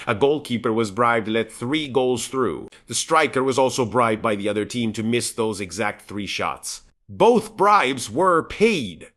A goalkeeper was bribed to let 3 goals through. The striker was also bribed by the other team to miss those exact 3 shots. Both bribes were paid.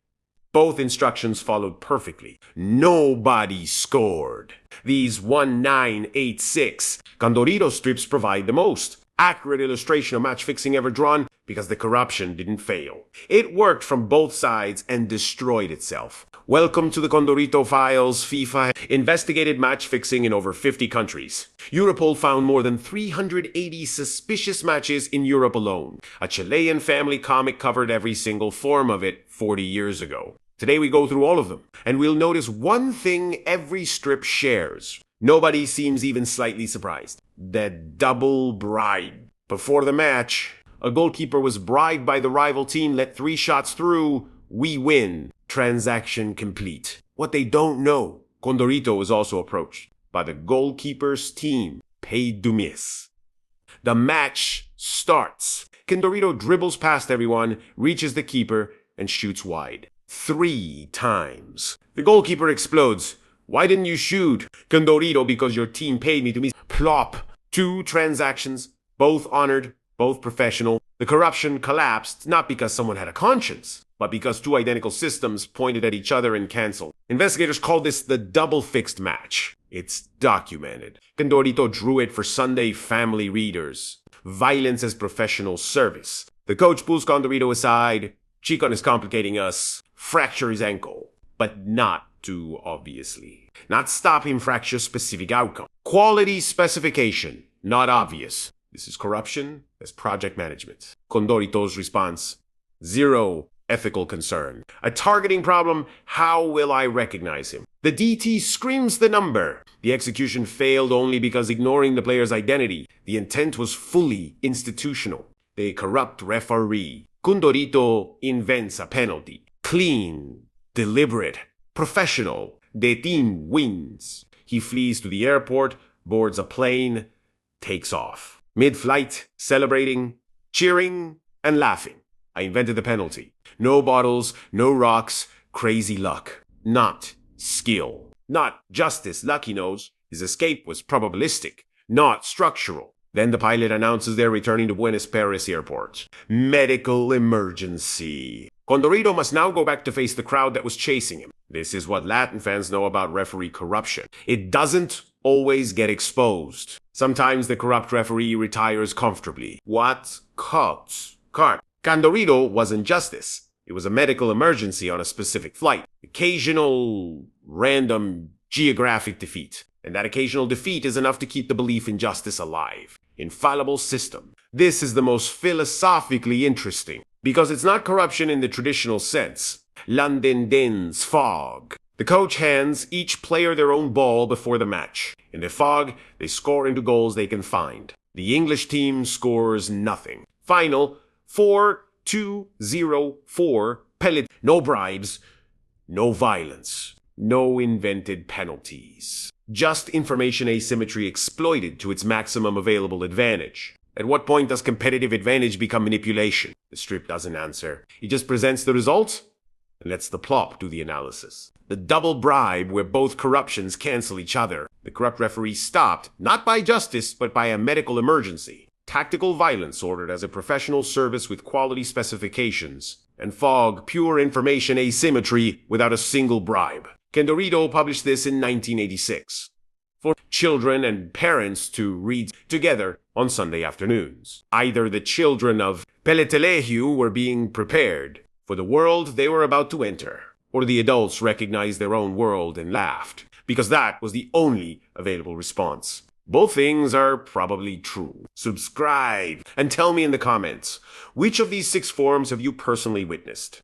Both instructions followed perfectly. Nobody scored. These 1986 Condorito strips provide the most accurate illustration of match fixing ever drawn because the corruption didn't fail. It worked from both sides and destroyed itself. Welcome to the Condorito files. FIFA investigated match fixing in over 50 countries. Europol found more than 380 suspicious matches in Europe alone. A Chilean family comic covered every single form of it 40 years ago. Today we go through all of them, and we'll notice one thing every strip shares. Nobody seems even slightly surprised. The double bribe. Before the match, a goalkeeper was bribed by the rival team, let 3 shots through. We win. Transaction complete. What they don't know, Condorito was also approached by the goalkeeper's team, paid to miss. The match starts. Condorito dribbles past everyone, reaches the keeper, and shoots wide. 3 times. The goalkeeper explodes. Why didn't you shoot? Condorito, because your team paid me to miss. Plop. 2 transactions, both honored, both professional. The corruption collapsed, not because someone had a conscience, but because 2 identical systems pointed at each other and canceled. Investigators called this the double fixed match. It's documented. Condorito drew it for Sunday family readers. Violence as professional service. The coach pulls Condorito aside. Chicon is complicating us. Fracture his ankle, but not too obviously. Not stop him fracture specific outcome. Quality specification, not obvious. This is corruption as project management. Condorito's response, 0 ethical concern. A targeting problem, how will I recognize him? The DT screams the number. The execution failed only because ignoring the player's identity. The intent was fully institutional. The corrupt referee. Condorito invents a penalty. Clean, deliberate, professional. The team wins. He flees to the airport, boards a plane, takes off. Mid-flight, celebrating, cheering, and laughing. I invented the penalty. No bottles, no rocks, crazy luck. Not skill. Not justice, luck he knows. His escape was probabilistic, not structural. Then the pilot announces they're returning to Buenos Aires Airport. Medical emergency. Condorito must now go back to face the crowd that was chasing him. This is what Latin fans know about referee corruption. It doesn't always get exposed. Sometimes the corrupt referee retires comfortably. What cuts? Condorito wasn't justice. It was a medical emergency on a specific flight. Occasional, random, geographic defeat. And that occasional defeat is enough to keep the belief in justice alive. Infallible system. This is the most philosophically interesting, because it's not corruption in the traditional sense. Londonden's fog. The coach hands each player their own ball before the match. In the fog, they score into goals they can find. The English team scores nothing. Final, 4-2-0-4, pellet. No bribes, no violence, no invented penalties. Just information asymmetry exploited to its maximum available advantage. At what point does competitive advantage become manipulation? The strip doesn't answer. It just presents the result and lets the plop do the analysis. The double bribe where both corruptions cancel each other. The corrupt referee stopped, not by justice, but by a medical emergency. Tactical violence ordered as a professional service with quality specifications. And fog, pure information asymmetry without a single bribe. Condorito published this in 1986 for children and parents to read together on Sunday afternoons. Either the children of Peletelehu were being prepared for the world they were about to enter, or the adults recognized their own world and laughed, because that was the only available response. Both things are probably true. Subscribe and tell me in the comments, which of these 6 forms have you personally witnessed?